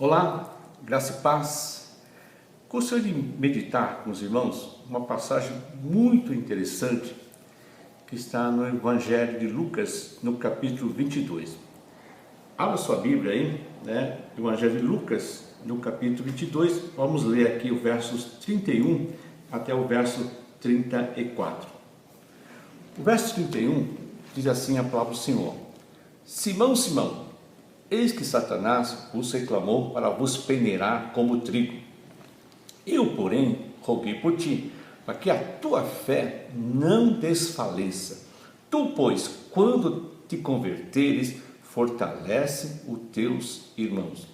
Olá, graça e paz. Gostaria de meditar com os irmãos uma passagem muito interessante que está no Evangelho de Lucas, no capítulo 22. Abra sua Bíblia aí, Evangelho de Lucas, no capítulo 22, vamos ler aqui o versos 31 até o verso 34. O verso 31 diz assim a palavra do Senhor: Simão, Simão, eis que Satanás vos reclamou para vos peneirar como trigo. Eu, porém, roguei por ti, para que a tua fé não desfaleça. Tu, pois, quando te converteres, fortalece os teus irmãos.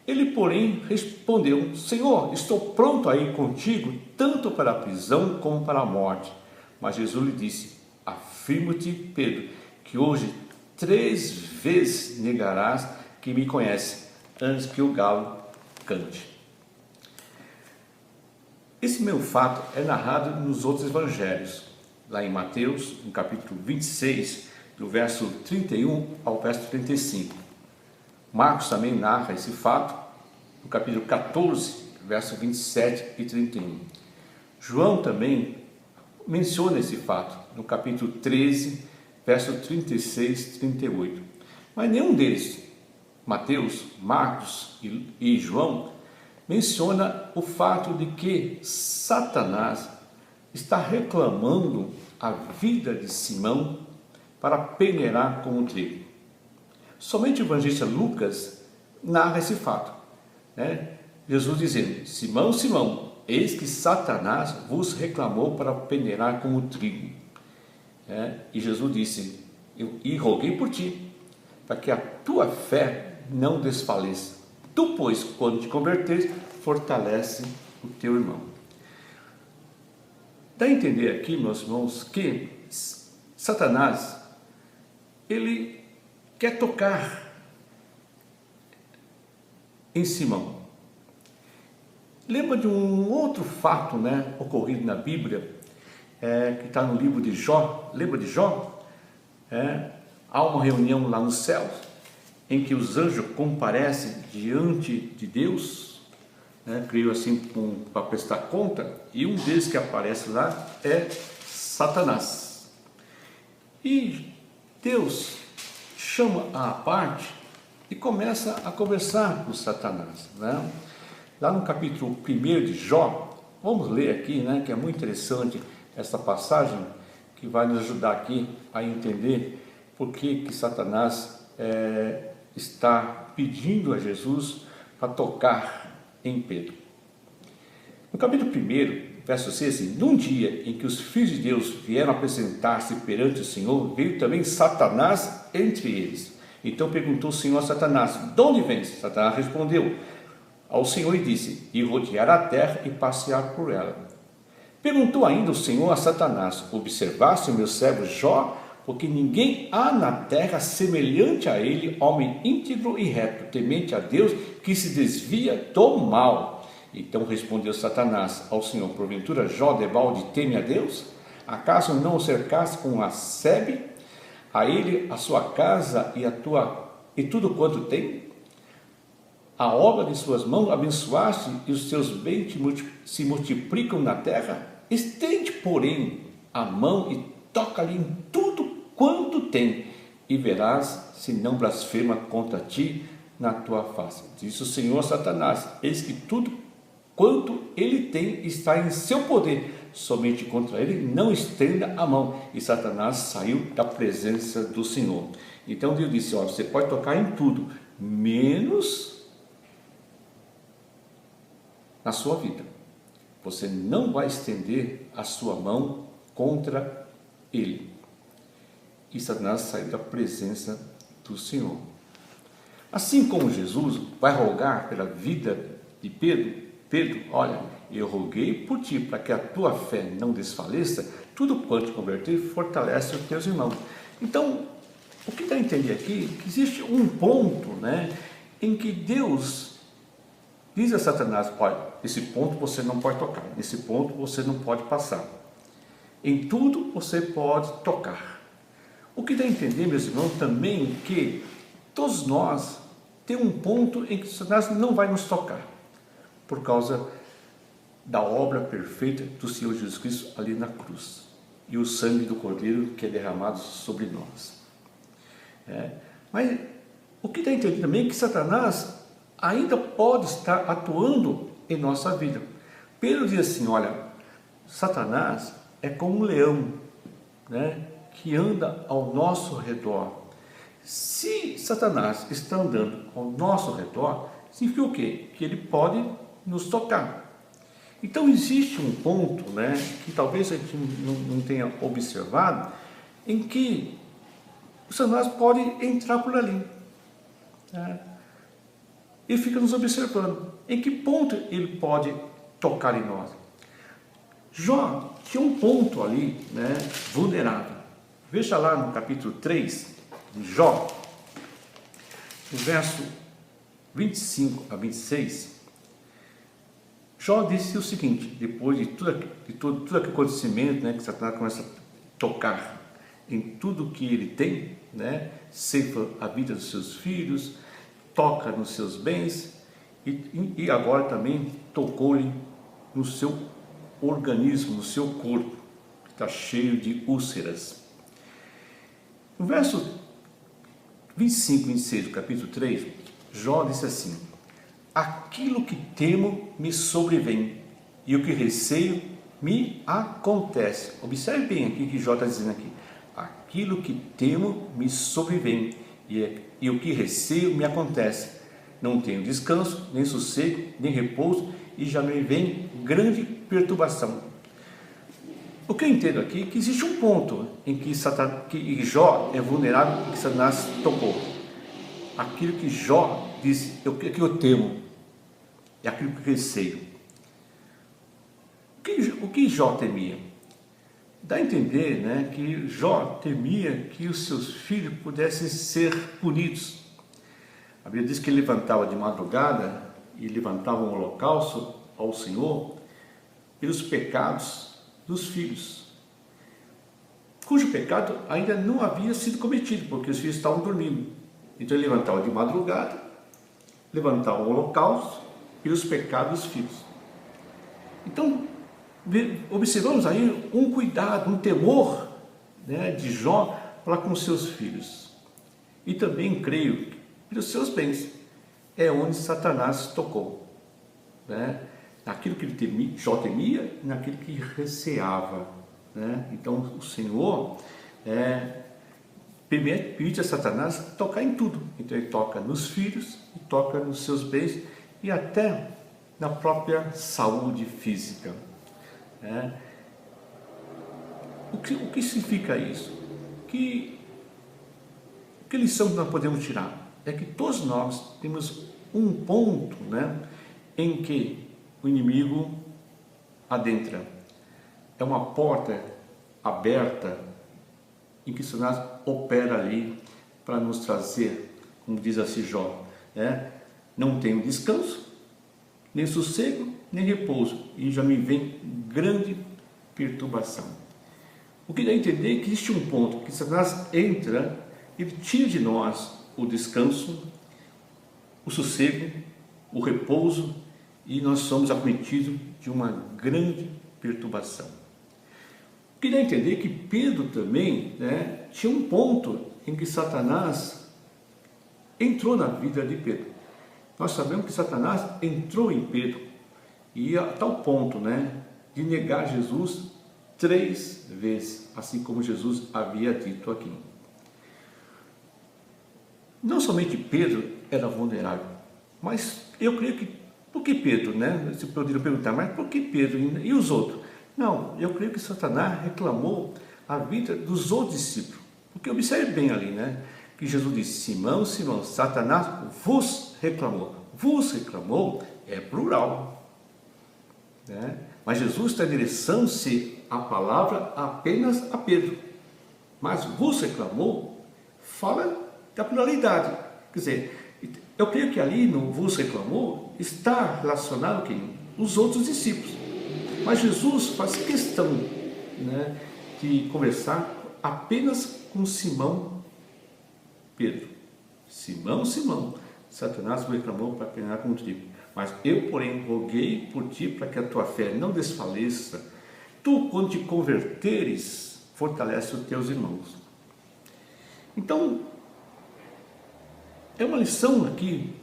Ele, porém, respondeu: Senhor, estou pronto a ir contigo, tanto para a prisão como para a morte. Mas Jesus lhe disse: Afirmo-te, Pedro, que hoje 3 vezes negarás que me conhece, antes que o galo cante. Esse meu fato é narrado nos outros evangelhos, lá em Mateus, no capítulo 26, do verso 31 ao verso 35. Marcos também narra esse fato, no capítulo 14, verso 27 e 31. João também menciona esse fato, no capítulo 13, verso 36 e 38. Mas nenhum deles, Mateus, Marcos e João, menciona o fato de que Satanás está reclamando a vida de Simão para peneirar como trigo. Somente o evangelista Lucas narra esse fato, Jesus dizendo: Simão, Simão, eis que Satanás vos reclamou para peneirar como trigo. E Jesus disse: e roguei por ti, para que a tua fé não desfaleça. Tu, pois, quando te converteres, fortalece o teu irmão. Dá a entender aqui, meus irmãos, que Satanás, ele quer tocar em Simão. Lembra de um outro fato, ocorrido na Bíblia, que está no livro de Jó. Lembra de Jó? Há uma reunião lá nos céus, em que os anjos comparecem diante de Deus, creio assim, para prestar conta, e um deles que aparece lá é Satanás. E Deus chama à parte e começa a conversar com Satanás. Lá no capítulo 1 de Jó, vamos ler aqui, que é muito interessante essa passagem, que vai nos ajudar aqui a entender por que Satanás está pedindo a Jesus para tocar em Pedro. No capítulo 1, verso 6, num dia em que os filhos de Deus vieram apresentar-se perante o Senhor, veio também Satanás entre eles. Então perguntou o Senhor a Satanás: de onde vens? Satanás respondeu ao Senhor e disse: ir rodear a terra e passear por ela. Perguntou ainda o Senhor a Satanás: observaste o meu servo Jó? Porque ninguém há na terra semelhante a ele, homem íntegro e reto, temente a Deus, que se desvia do mal. Então respondeu Satanás ao Senhor: porventura Jó debalde teme a Deus? Acaso não o cercaste com a sebe? A ele, a sua casa e tudo quanto tem? A obra de suas mãos abençoaste, e os seus bens se multiplicam na terra? Estende, porém, a mão e toca-lhe em tudo quanto tem, e verás se não blasfema contra ti na tua face. Disse o Senhor a Satanás: eis que tudo quanto ele tem está em seu poder, somente contra ele não estenda a mão. E Satanás saiu da presença do Senhor. Então Deus disse: você pode tocar em tudo, menos na sua vida. Você não vai estender a sua mão contra ele. E Satanás saiu da presença do Senhor. Assim como Jesus vai rogar pela vida de Pedro, olha, eu roguei por ti, para que a tua fé não desfaleça, tudo quanto te converter, fortalece os teus irmãos. Então, o que dá a entender aqui, que existe um ponto, em que Deus diz a Satanás: olha, esse ponto você não pode tocar, nesse ponto você não pode passar, em tudo você pode tocar. O que dá a entender, meus irmãos, também que todos nós tem um ponto em que Satanás não vai nos tocar, por causa da obra perfeita do Senhor Jesus Cristo ali na cruz, e o sangue do Cordeiro que é derramado sobre nós. Mas o que está entendendo também é que Satanás ainda pode estar atuando em nossa vida. Pedro diz assim, olha, Satanás é como um leão, né, que anda ao nosso redor. Se Satanás está andando ao nosso redor, significa o quê? Que ele pode nos tocar. Então existe um ponto, né, que talvez a gente não tenha observado, em que o Satanás pode entrar por ali, né? Ele fica nos observando. Em que ponto ele pode tocar em nós? Jó tinha um ponto ali, né, vulnerável. Veja lá no capítulo 3 de Jó, no verso 25 a 26, Jó disse o seguinte, depois de todo aquele acontecimento, né, que Satanás começa a tocar em tudo que ele tem, né, ceifa a vida dos seus filhos, toca nos seus bens, e agora também tocou-lhe no seu organismo, no seu corpo, que está cheio de úlceras. No verso 25 e 26 do capítulo 3, Jó disse assim, aquilo que temo me sobrevém, e o que receio me acontece. Observe bem aqui o que Jó está dizendo aqui. Aquilo que temo me sobrevém, e o que receio me acontece. Não tenho descanso, nem sossego, nem repouso, e já me vem grande perturbação. O que eu entendo aqui é que existe um ponto em que Jó é vulnerável e que Satanás tocou. Aquilo que Jó disse, que eu temo, é aquilo que receio. O que Jó temia? Dá a entender, né, que Jó temia que os seus filhos pudessem ser punidos. A Bíblia diz que ele levantava de madrugada e levantava um holocausto ao Senhor pelos pecados dos filhos, cujo pecado ainda não havia sido cometido, porque os filhos estavam dormindo. Então ele levantava de madrugada, levantava um holocausto pelos pecados dos filhos. Então observamos aí um cuidado, um temor, né, de Jó para com seus filhos, e também creio pelos seus bens. É onde Satanás tocou, né? Naquilo que Jó temia e naquilo que receava, né? Então o Senhor permite a Satanás tocar em tudo. Então ele toca nos filhos, e toca nos seus bens e até na própria saúde física, né? O que significa isso? Que lição nós podemos tirar? É que todos nós temos um ponto, né, em que o inimigo adentra. É uma porta aberta em que Satanás opera ali para nos trazer, como diz assim Jó, né? Não tenho descanso, nem sossego, nem repouso, e já me vem grande perturbação. O que dá a entender é que existe um ponto que Satanás entra, ele tira de nós o descanso, o sossego, o repouso, e nós somos acometidos de uma grande perturbação. O que dá a entender que Pedro também, né, tinha um ponto em que Satanás entrou na vida de Pedro. Nós sabemos que Satanás entrou em Pedro, e a tal ponto, né, de negar Jesus 3 vezes, assim como Jesus havia dito aqui. Não somente Pedro era vulnerável, mas eu creio que, por que Pedro, né? Você poderia perguntar, mas por que Pedro e os outros? Não, eu creio que Satanás reclamou a vida dos outros discípulos, porque observe bem ali, né, que Jesus disse, Simão, Simão, Satanás vos reclamou, é plural, né? Mas Jesus está endereçando-se a palavra apenas a Pedro, mas vos reclamou, fala da pluralidade. Quer dizer, eu creio que ali no vos reclamou está relacionado quem? Os outros discípulos. Mas Jesus faz questão, né, de conversar apenas com Simão Pedro. Simão, Simão, Satanás o reclamou para penetrar contigo. Mas eu, porém, roguei por ti para que a tua fé não desfaleça. Tu, quando te converteres, fortalece os teus irmãos. Então, é uma lição aqui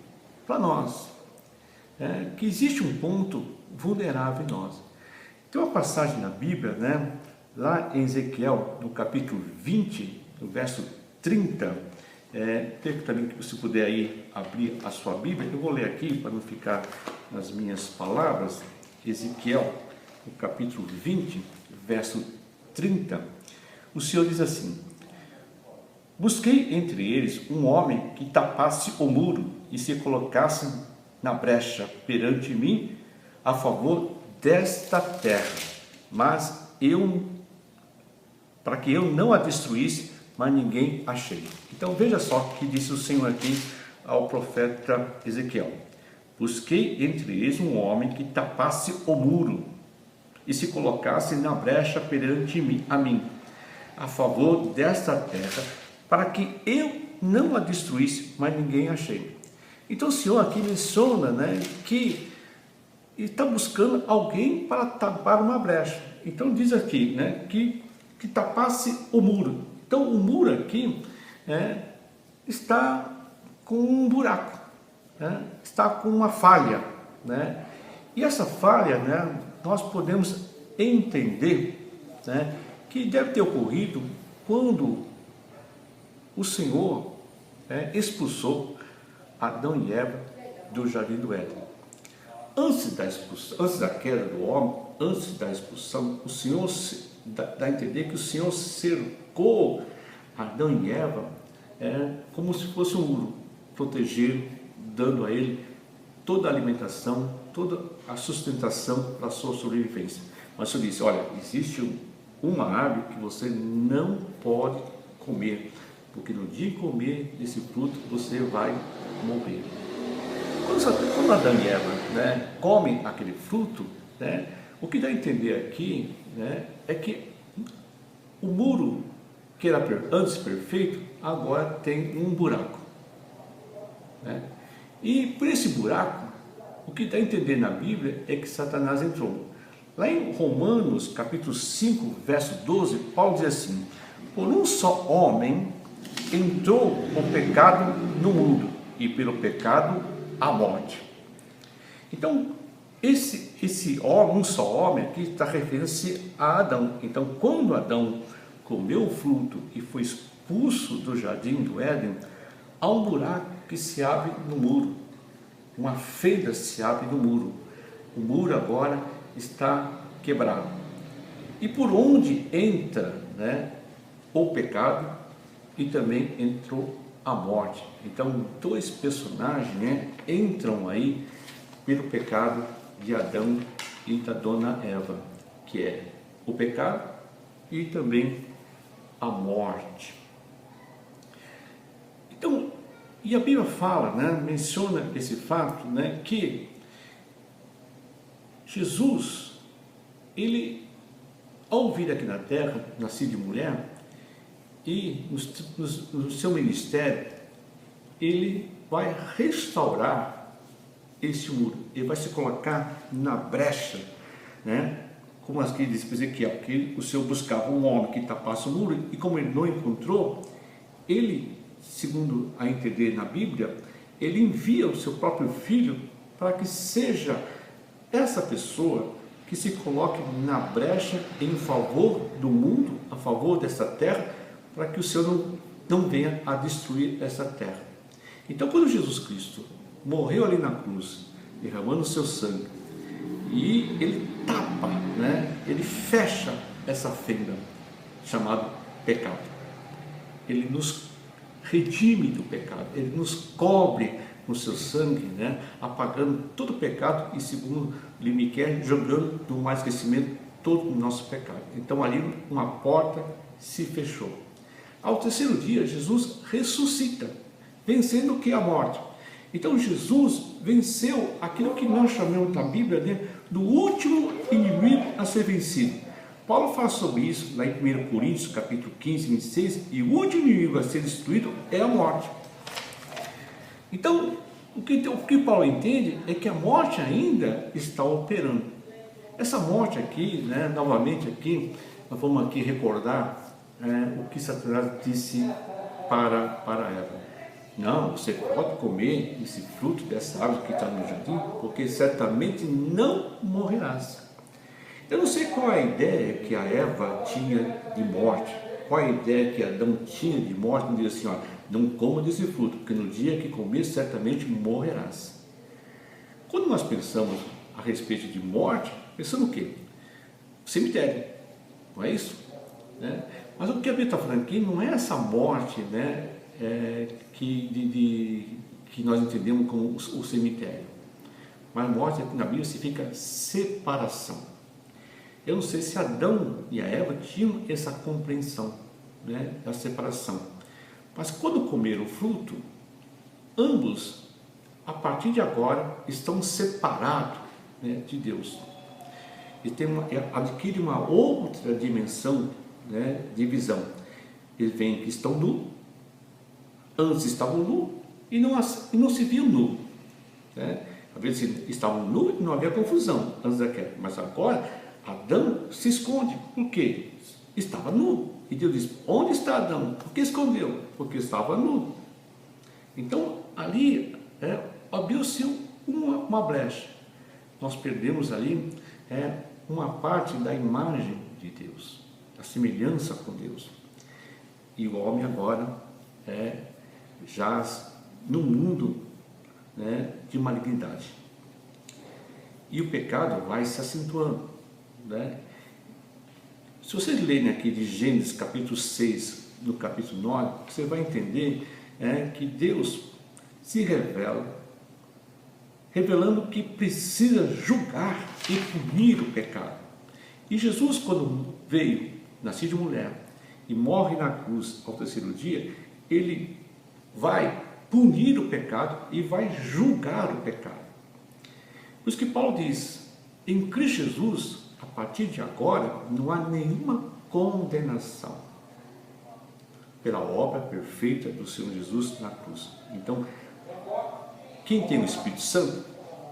para nós, que existe um ponto vulnerável em nós. Tem uma passagem na Bíblia, lá em Ezequiel, no capítulo 20, no verso 30, tem também que você puder aí abrir a sua Bíblia, eu vou ler aqui para não ficar nas minhas palavras. Ezequiel, no capítulo 20, verso 30, o Senhor diz assim: busquei entre eles um homem que tapasse o muro e se colocasse na brecha perante mim a favor desta terra, mas para que eu não a destruísse, mas ninguém achei. Então veja só o que disse o Senhor aqui ao profeta Ezequiel: busquei entre eles um homem que tapasse o muro e se colocasse na brecha perante mim, a favor desta terra, para que eu não a destruísse, mas ninguém achei. Então o Senhor aqui menciona, que está buscando alguém para tapar uma brecha. Então diz aqui, que tapasse o muro. Então o muro aqui está com um buraco, está com uma falha, e essa falha, nós podemos entender, que deve ter ocorrido quando o Senhor expulsou Adão e Eva do jardim do Éden. Antes da expulsão, antes da queda do homem, antes da expulsão, o Senhor dá a entender que o Senhor cercou Adão e Eva como se fosse um muro, protegendo, dando a ele toda a alimentação, toda a sustentação para a sua sobrevivência. Mas o Senhor disse: olha, existe uma árvore que você não pode comer, porque no dia que comer desse fruto você vai morrer. Quando Adão e Eva comem aquele fruto, o que dá a entender aqui é que o muro, que era antes perfeito, agora tem um buraco. E por esse buraco, o que dá a entender na Bíblia é que Satanás entrou. Lá em Romanos, capítulo 5, verso 12, Paulo diz assim: por um só homem entrou o pecado no mundo, e pelo pecado a morte. Então, esse homem, um só homem aqui, está referindo-se a Adão. Então, quando Adão comeu o fruto e foi expulso do jardim do Éden, há um buraco que se abre no muro, uma fenda se abre no muro. O muro agora está quebrado. E por onde entra o pecado, e também entrou a morte. Então, dois personagens entram aí pelo pecado de Adão e da dona Eva, que é o pecado e também a morte. Então, e a Bíblia fala, menciona esse fato, que Jesus, ele, ao vir aqui na terra, nascido de mulher, e no seu ministério, ele vai restaurar esse muro, ele vai se colocar na brecha, como aqui diz Ezequiel, que o Senhor buscava um homem que tapasse o muro, e como ele não encontrou, ele, segundo a entender na Bíblia, ele envia o seu próprio filho para que seja essa pessoa que se coloque na brecha em favor do mundo, a favor dessa terra, para que o Senhor não venha a destruir essa terra. Então, quando Jesus Cristo morreu ali na cruz, derramando o seu sangue, e ele tapa, ele fecha essa fenda chamada pecado. Ele nos redime do pecado, ele nos cobre com o seu sangue, apagando todo o pecado e, segundo Miqueias, jogando do mau esquecimento todo o nosso pecado. Então ali uma porta se fechou. Ao terceiro dia, Jesus ressuscita, vencendo o que? A morte. Então Jesus venceu aquilo que nós chamamos na Bíblia do último inimigo a ser vencido. Paulo fala sobre isso lá em 1 Coríntios, capítulo 15, 26, e o último inimigo a ser destruído é a morte. Então, O que Paulo entende é que a morte ainda está operando. Essa morte aqui, né, novamente aqui, nós vamos aqui recordar o que Satanás disse para Eva. Não, você pode comer esse fruto dessa árvore que está no jardim, porque certamente não morrerás. Eu não sei qual é a ideia que a Eva tinha de morte, qual é a ideia que Adão tinha de morte, não diz assim, ó, não coma desse fruto, porque no dia que comer certamente morrerás. Quando nós pensamos a respeito de morte, pensamos o quê? Cemitério, não é isso? Né? Mas o que a Bíblia está falando aqui não é essa morte, né, que nós entendemos como o cemitério. Mas morte aqui na Bíblia significa separação. Eu não sei se Adão e a Eva tinham essa compreensão, né, da separação. Mas quando comeram o fruto, ambos, a partir de agora, estão separados, né, de Deus. E adquire uma outra dimensão, né, de visão. Eles veem que estão nus, antes estavam nus e não se viam nus. Né? Às vezes estavam nus e não havia confusão antes da queda, mas agora Adão se esconde. Por quê? Estava nu. E Deus diz: onde está Adão? Por que escondeu? Porque estava nu. Então ali abriu-se uma brecha. Nós perdemos ali uma parte da imagem de Deus, a semelhança com Deus. E o homem agora jaz no mundo, né, de malignidade. E o pecado vai se acentuando. Né? Se vocês lerem aqui de Gênesis capítulo 6, no capítulo 9, você vai entender que Deus se revela, revelando que precisa julgar e punir o pecado. E Jesus, quando veio, nascido de mulher, e morre na cruz ao terceiro dia, ele vai punir o pecado e vai julgar o pecado. Por isso que Paulo diz: em Cristo Jesus, a partir de agora, não há nenhuma condenação pela obra perfeita do Senhor Jesus na cruz. Então, quem tem o Espírito Santo,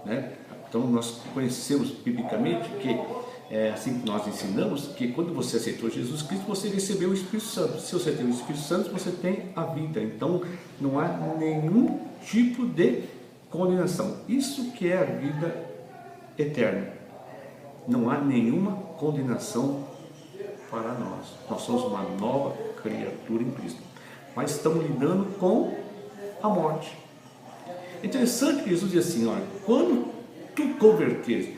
né? Então nós conhecemos biblicamente que assim que nós ensinamos, que quando você aceitou Jesus Cristo, você recebeu o Espírito Santo. Se você tem o Espírito Santo, você tem a vida. Então não há nenhum tipo de condenação. Isso que é a vida eterna. Não há nenhuma condenação para nós. Nós somos uma nova criatura em Cristo. Mas estamos lidando com a morte. É interessante que Jesus diz assim: olha, quando tu converteres,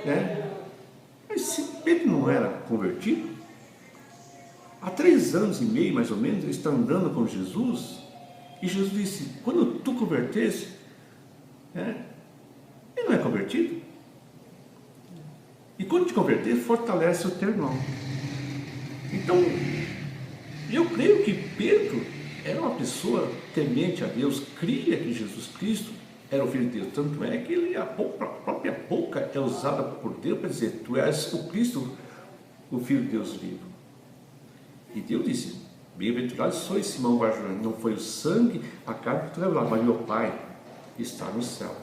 né? Mas se Pedro não era convertido, há 3 anos e meio mais ou menos, ele está andando com Jesus, e Jesus disse: quando tu convertesse, ele não é convertido. E quando te converter, fortalece o teu irmão. Então, eu creio que Pedro era uma pessoa temente a Deus, cria que Jesus Cristo era o Filho de Deus. Tanto é que a própria boca é usada por Deus para dizer: tu és o Cristo, o Filho de Deus vivo. E Deus disse: bem-aventurado sois, Simão Barjona, não foi o sangue, a carne que tu revelou, mas meu Pai está no céu.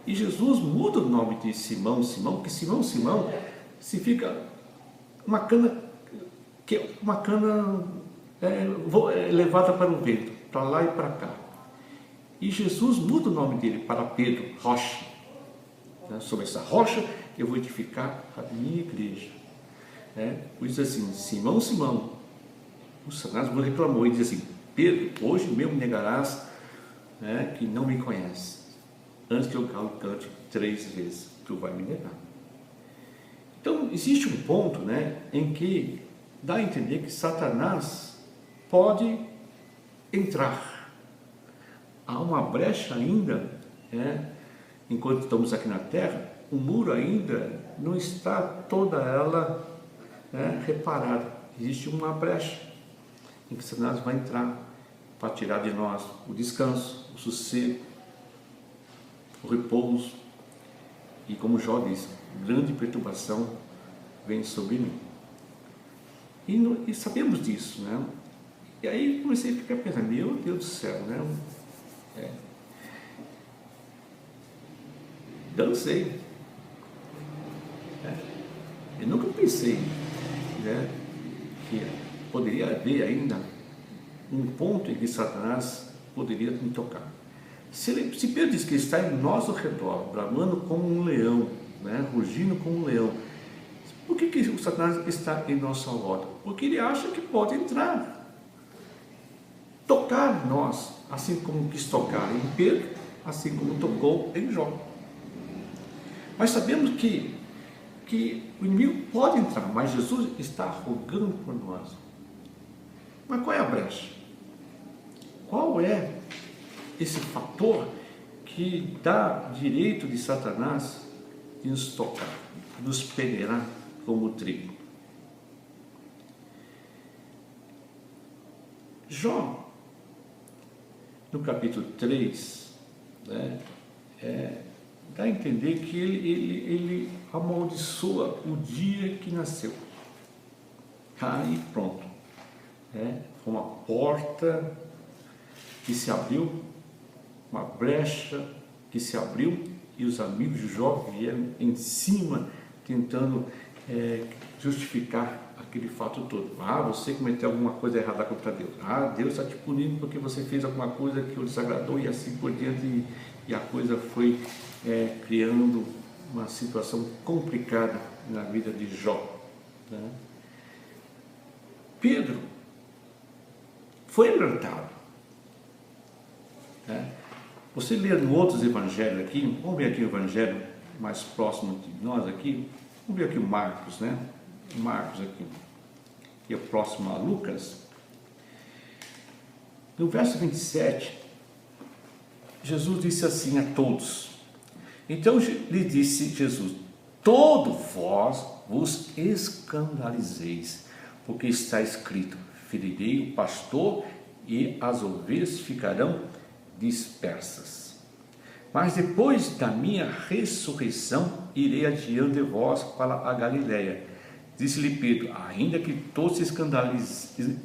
E Jesus muda o nome de Simão, porque Simão significa uma cana levada para o vento, para lá e para cá. E Jesus muda o nome dele para Pedro, rocha. Sobre essa rocha eu vou edificar a minha igreja. Por isso assim: Simão, o Satanás reclamou e diz assim: Pedro, hoje mesmo negarás que não me conhece. Antes que o galo cante 3 vezes, tu vai me negar. Então existe um ponto, em que dá a entender que Satanás pode entrar. Há uma brecha ainda, enquanto estamos aqui na terra, o muro ainda não está toda ela reparada. Existe uma brecha em que Satanás vai entrar para tirar de nós o descanso, o sossego, o repouso. E como Jó diz: grande perturbação vem sobre mim. E sabemos disso, E aí comecei a ficar pensando: meu Deus do céu, dancei. Eu nunca pensei, né, que poderia haver ainda um ponto em que Satanás poderia me tocar. Se Pedro diz que está em nosso redor, bramando como um leão, né, rugindo como um leão, por que o Satanás está em nossa volta? Porque ele acha que pode entrar, tocar nós, assim como quis tocar em Pedro, assim como tocou em Jó. Mas sabemos que o inimigo pode entrar, mas Jesus está rogando por nós. Mas qual é a brecha? Qual é esse fator que dá direito de Satanás de nos tocar, de nos peneirar como trigo? Jó, no capítulo 3, né, dá a entender que ele amaldiçoa o dia que nasceu. Aí pronto. Foi uma porta que se abriu, uma brecha que se abriu, e os amigos de Jó vieram em cima, tentando justificar aquele fato todo. Você cometeu alguma coisa errada contra Deus. Deus está te punindo porque você fez alguma coisa que o desagradou, e assim por diante. E a coisa foi criando uma situação complicada na vida de Jó, né? Pedro foi alertado, né? Você lê em outros evangelhos aqui, vamos ver aqui o evangelho mais próximo de nós aqui, vamos ver aqui o Marcos, né? Marcos aqui, que é próximo a Lucas. No verso 27, Jesus disse assim a todos. Então lhe disse Jesus: todo vós vos escandalizeis, porque está escrito: ferirei o pastor e as ovelhas ficarão dispersas. Mas depois da minha ressurreição irei adiante de vós para a Galileia. Disse-lhe Pedro: ainda que todos se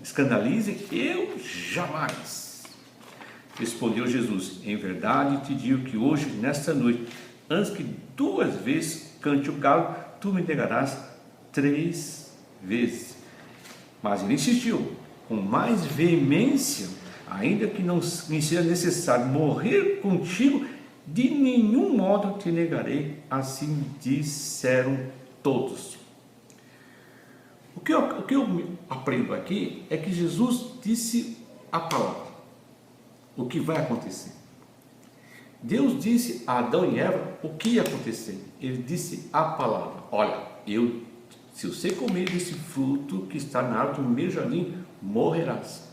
escandalizem, eu jamais. Respondeu Jesus: em verdade te digo que hoje, nesta noite, antes que 2 vezes cante o galo, tu me negarás 3 vezes. Mas ele insistiu com mais veemência: ainda que não me seja necessário morrer contigo, de nenhum modo te negarei. Assim disseram todos. O que eu aprendo aqui é que Jesus disse a palavra, o que vai acontecer. Deus disse a Adão e Eva o que ia acontecer. Ele disse a palavra: olha, se você comer desse fruto que está na árvore no meio do jardim, morrerás.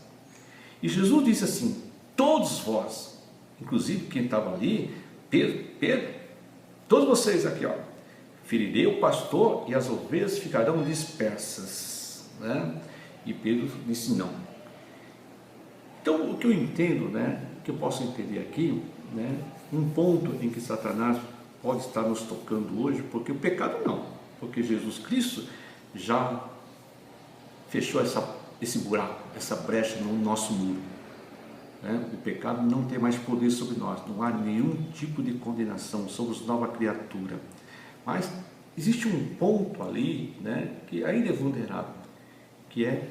E Jesus disse assim: todos vós, inclusive quem estava ali, Pedro, todos vocês aqui, ferirei o pastor e as ovelhas ficarão dispersas, né? E Pedro disse não. Então, o que eu entendo, né, que eu posso entender aqui, né, um ponto em que Satanás pode estar nos tocando hoje, porque o pecado não, porque Jesus Cristo já fechou esse buraco, essa brecha no nosso muro, né? O pecado não tem mais poder sobre nós, não há nenhum tipo de condenação, somos nova criatura. Mas existe um ponto ali, né, que ainda é vulnerável, que é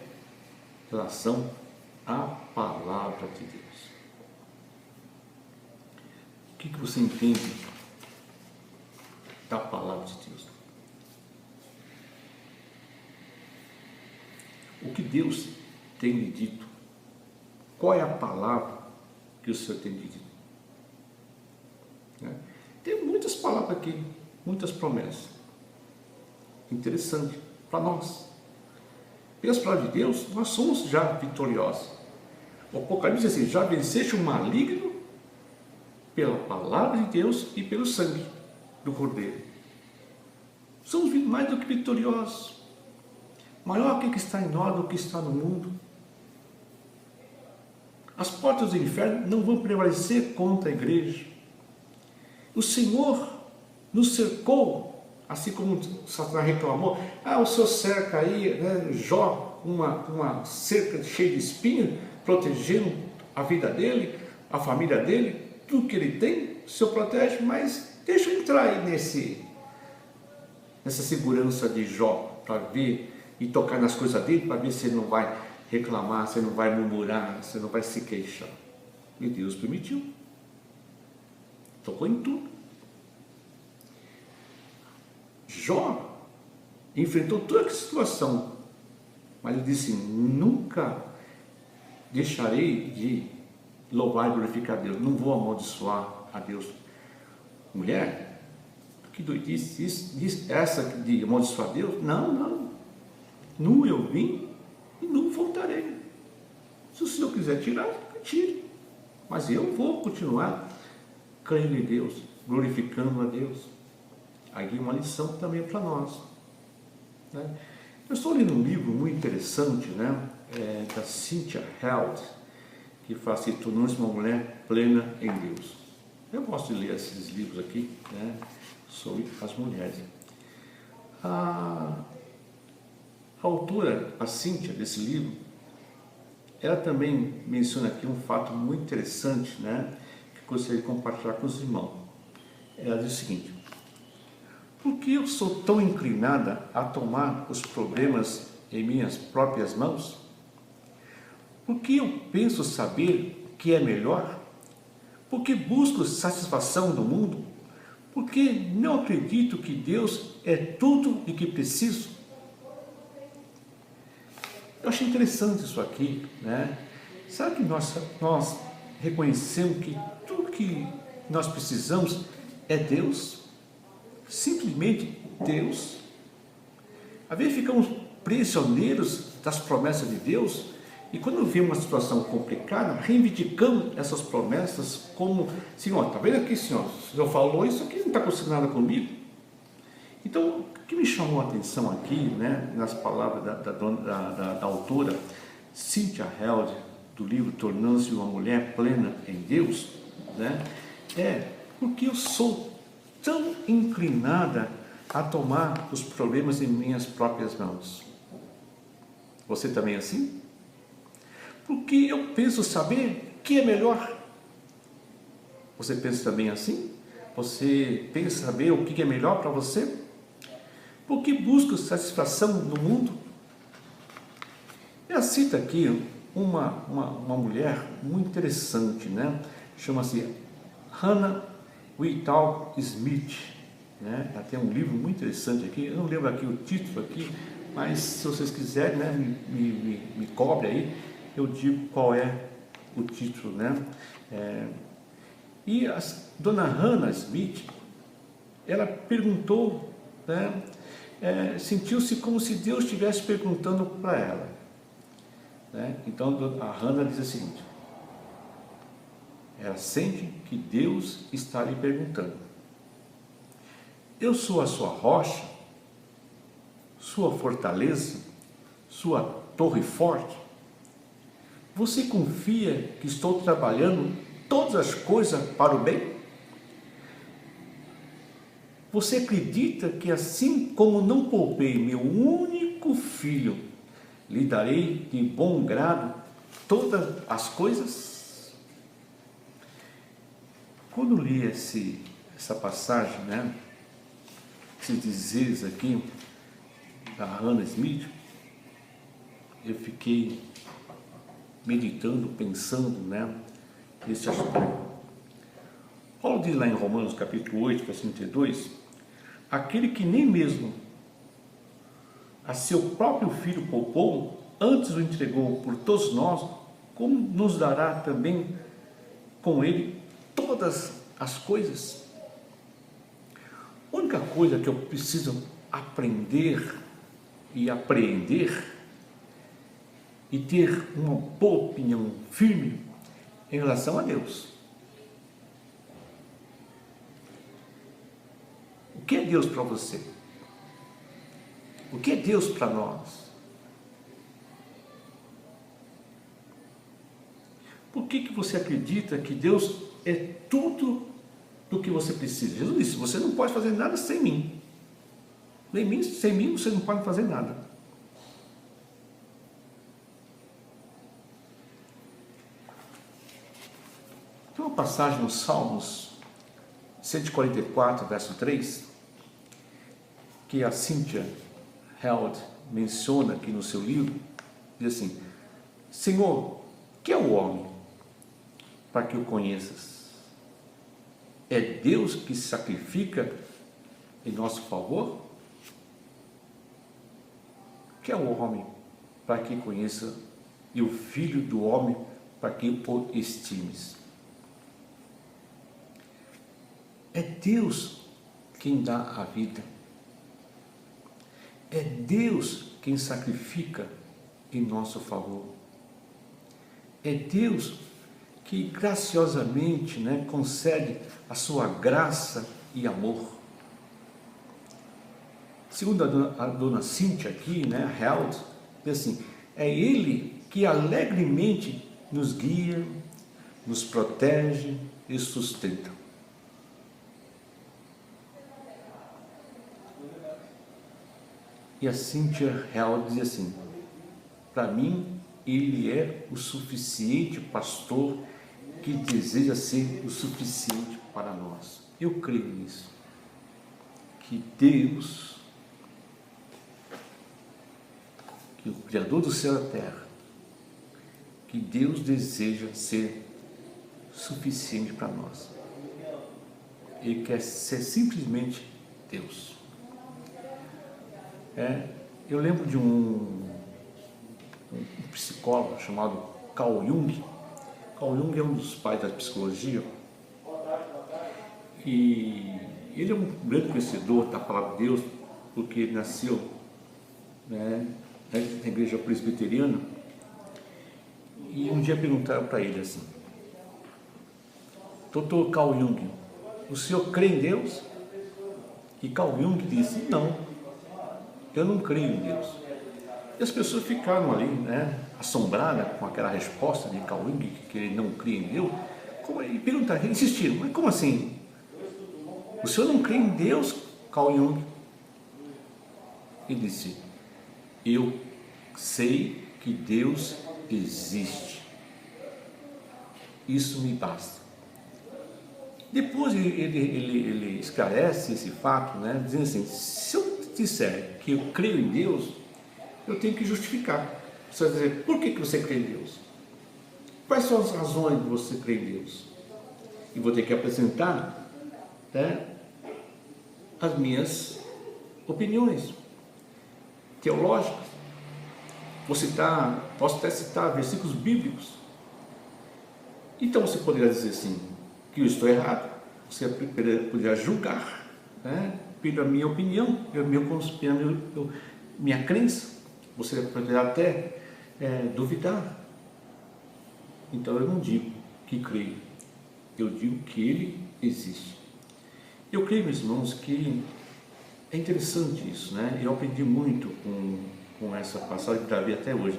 em relação à palavra de Deus. O que você entende da palavra de Deus? O que Deus tem lhe dito? Qual é a palavra que o Senhor tem lhe dito? Tem muitas palavras aqui, muitas promessas. Interessante para nós. Pelas palavras de Deus, nós somos já vitoriosos. O Apocalipse diz assim: já venceste o maligno pela palavra de Deus e pelo sangue do Cordeiro. Somos mais do que vitoriosos. Maior aquele que está em nós do que está no mundo. As portas do inferno não vão prevalecer contra a igreja. O Senhor nos cercou, assim como Satanás reclamou: o Senhor cerca aí, né, Jó, uma cerca cheia de espinhos, protegendo a vida dele, a família dele, tudo que ele tem, o Senhor protege, mas Deixa eu entrar aí nessa segurança de Jó, para ver e tocar nas coisas dele, para ver se ele não vai reclamar, se ele não vai murmurar, se ele não vai se queixar. E Deus permitiu. Tocou em tudo. Jó enfrentou toda aquela situação, mas ele disse: nunca deixarei de louvar e glorificar a Deus, não vou amaldiçoar a Deus. Mulher, que doidice, essa de amaldiçoar a Deus? Não, nu eu vim e nu voltarei. Se o Senhor quiser tirar, tire, mas eu vou continuar crendo em Deus, glorificando a Deus. Aí uma lição também para nós, né? Eu estou lendo um livro muito interessante, né? Da Cynthia Held, que fala assim: tornando-se uma mulher plena em Deus. Eu gosto de ler esses livros aqui, né, sobre as mulheres. A autora, a Cynthia, desse livro, ela também menciona aqui um fato muito interessante, né, que gostaria de compartilhar com os irmãos. Ela diz o seguinte: por que eu sou tão inclinada a tomar os problemas em minhas próprias mãos? Por que eu penso saber o que é melhor? Por que busco satisfação no mundo? Por que não acredito que Deus é tudo o que preciso? Eu achei interessante isso aqui, né? Será que nós reconhecemos que tudo que nós precisamos é Deus? Simplesmente Deus? Às vezes ficamos prisioneiros das promessas de Deus, e quando vem uma situação complicada, reivindicamos essas promessas como: Senhor, está vendo aqui, Senhor? O Senhor falou isso aqui, não está acontecendo nada comigo. Então, o que me chamou a atenção aqui, né, nas palavras da autora Cynthia Held, do livro Tornando-se uma Mulher Plena em Deus, né, é porque eu sou tão inclinada a tomar os problemas em minhas próprias mãos. Você também é assim? Porque eu penso saber o que é melhor. Você pensa também assim? Você pensa saber o que é melhor para você? Por que busca satisfação no mundo? Ela cita aqui uma mulher muito interessante, né? Chama-se Hannah Whitall Smith, né? Ela tem um livro muito interessante aqui. Eu não lembro aqui o título aqui, mas se vocês quiserem, né, me cobre aí, eu digo qual é o título, né? E a dona Hannah Smith, ela perguntou, né? Sentiu-se como se Deus estivesse perguntando para ela, né? Então a Hannah diz o seguinte: ela sente que Deus está lhe perguntando: eu sou a sua rocha, sua fortaleza, sua torre forte? Você confia que estou trabalhando todas as coisas para o bem? Você acredita que assim como não poupei meu único filho, lhe darei de bom grado todas as coisas? Quando li essa passagem, né, esses dizeres aqui da Hannah Smith, eu fiquei meditando, pensando, né, nesse aspecto. Paulo diz lá em Romanos capítulo 8, versículo 32, aquele que nem mesmo a seu próprio filho poupou, antes o entregou por todos nós, como nos dará também com ele todas as coisas? A única coisa que eu preciso aprender e apreender e ter uma boa opinião firme em relação a Deus. O que é Deus para você? O que é Deus para nós? Por que você acredita que Deus é tudo do que você precisa? Jesus disse: você não pode fazer nada sem mim. Sem mim você não pode fazer nada. Tem uma passagem nos Salmos 144, verso 3, que a Cynthia Held menciona aqui no seu livro, diz assim: Senhor, que é o homem para que o conheças? É Deus que se sacrifica em nosso favor? Que é o homem para que conheça, e o filho do homem para que o estimes? É Deus quem dá a vida. É Deus quem sacrifica em nosso favor. É Deus que graciosamente, concede a sua graça e amor. Segundo a dona Cynthia aqui, Held, diz assim: é Ele que alegremente nos guia, nos protege e sustenta. E a Cynthia Held diz assim: para mim, Ele é o suficiente pastor que deseja ser o suficiente para nós. Eu creio nisso. Que Deus, que o Criador do céu e da terra, que Deus deseja ser suficiente para nós. Ele quer ser simplesmente Deus. Eu lembro de um psicólogo chamado Carl Jung. Carl Jung é um dos pais da psicologia, e ele é um grande conhecedor da palavra de Deus, porque ele nasceu na igreja presbiteriana. E um dia perguntaram para ele assim: Dr. Carl Jung, o senhor crê em Deus? E Carl Jung disse: não, eu não creio em Deus. E as pessoas ficaram ali, assombradas com aquela resposta de Carl Jung, que ele não cria em Deus. E perguntaram, insistiram: mas como assim? O senhor não crê em Deus, Carl Jung? Ele disse: eu sei que Deus existe. Isso me basta. Depois ele esclarece esse fato, dizendo assim: se eu disser que eu creio em Deus, eu tenho que justificar. Você vai dizer: por que você crê em Deus? Quais são as razões de você crer em Deus? E vou ter que apresentar as minhas opiniões teológicas. Posso até citar versículos bíblicos. Então você poderia dizer assim, que eu estou errado. Você poderia julgar, pela minha opinião, pela minha crença. Você poderia até duvidar. Então eu não digo que creio, eu digo que Ele existe. Eu creio, meus irmãos, que é interessante isso, Eu aprendi muito com essa passagem de Davi até hoje,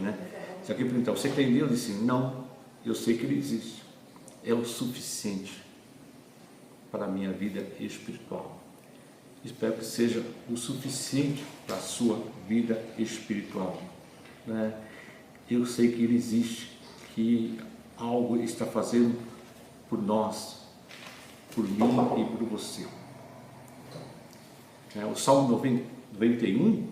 Se alguém perguntar: você crê em Deus? Eu disse: não, eu sei que Ele existe. É o suficiente para a minha vida espiritual. Espero que seja o suficiente para a sua vida espiritual. Eu sei que Ele existe, que algo está fazendo por nós, por mim e por você. O Salmo 91,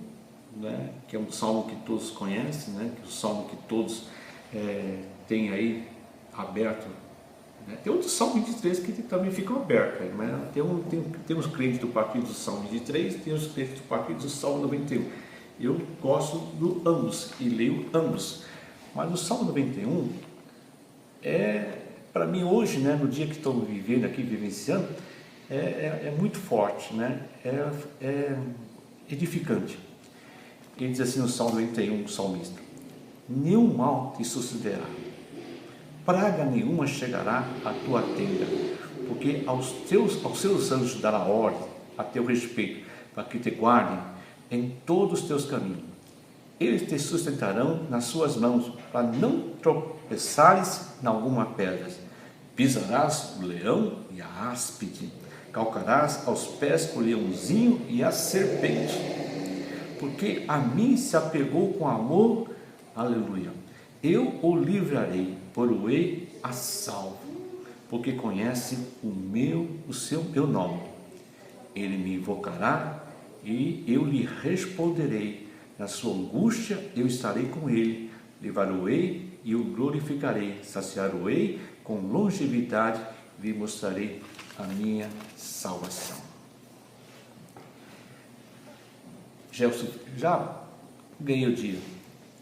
que é um salmo que todos conhecem, que é um salmo que todos têm aí aberto. Tem outro Salmo 23 que também ficam abertos, mas tem os crentes do partido do Salmo 23, tem os crentes do partido do Salmo 91. Eu gosto de ambos e leio ambos, mas o Salmo 91 para mim hoje, no dia que estou vivendo aqui, vivenciando, é muito forte, é edificante. Ele diz assim no Salmo 91, o salmista: nenhum mal te sucederá, praga nenhuma chegará à tua tenda, porque aos seus anjos dará ordem a teu respeito, para que te guardem em todos os teus caminhos. Eles te sustentarão nas suas mãos, para não tropeçares em alguma pedra. Pisarás o leão e a áspide, calcarás aos pés o leãozinho e a serpente. Porque a mim se apegou com amor, aleluia. Eu o livrarei, por-o-ei a salvo, porque conhece o seu nome. Ele me invocará e eu lhe responderei. Na sua angústia eu estarei com ele, levar-o-ei e o glorificarei, saciar-o-ei com longevidade e lhe mostrarei a minha salvação. Já ganhei o dia.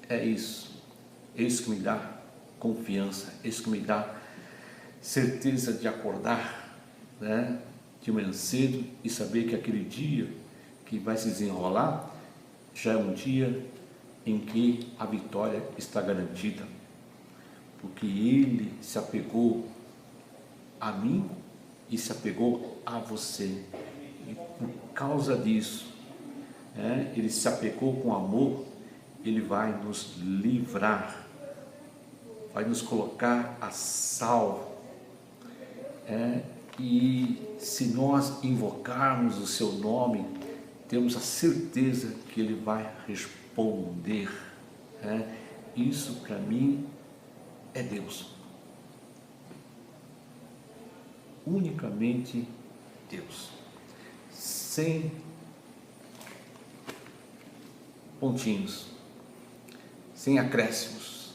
É isso. É isso que me dá confiança, é isso que me dá certeza de acordar, né, de manhã cedo e saber que aquele dia que vai se desenrolar já é um dia em que a vitória está garantida, porque Ele se apegou a mim e se apegou a você, e por causa disso, Ele se apegou com amor. Ele vai nos livrar, vai nos colocar a salvo, e se nós invocarmos o seu nome, temos a certeza que Ele vai responder. Isso para mim é Deus, unicamente Deus, sem pontinhos, sem acréscimos,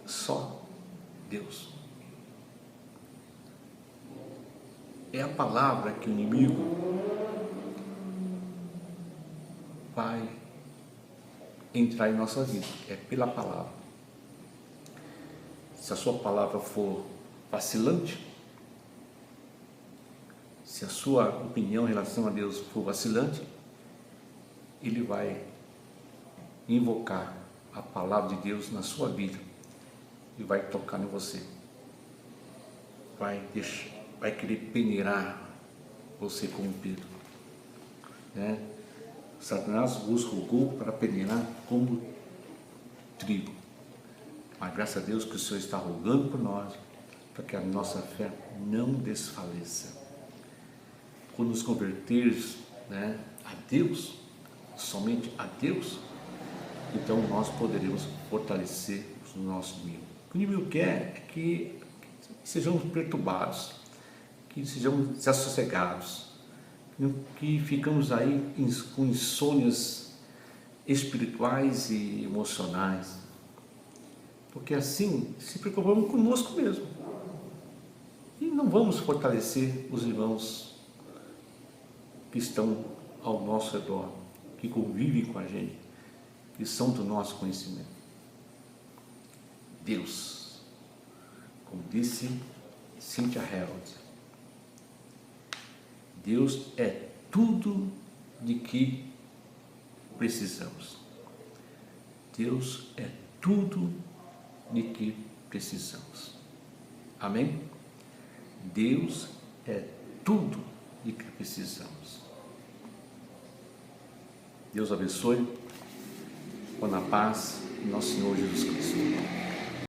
só Deus. É a palavra que o inimigo vai entrar em nossa vida, é pela palavra. Se a sua palavra for vacilante, se a sua opinião em relação a Deus for vacilante, ele vai invocar a palavra de Deus na sua vida e vai tocar em você, vai querer peneirar você como Pedro, Satanás vos rogou para peneirar como trigo, mas graças a Deus que o Senhor está rogando por nós, para que a nossa fé não desfaleça. Quando nos converteres, a Deus, somente a Deus, então nós poderemos fortalecer o nosso inimigo. O que o inimigo quer é que sejamos perturbados, que sejamos desassossegados, que ficamos aí com insônias espirituais e emocionais, porque assim se preocupamos conosco mesmo e não vamos fortalecer os irmãos que estão ao nosso redor, que convivem com a gente, que são do nosso conhecimento. Deus, como disse Cynthia Harold, Deus é tudo de que precisamos. Deus é tudo de que precisamos. Amém? Deus é tudo de que precisamos. Deus abençoe, com a paz de nosso Senhor Jesus Cristo.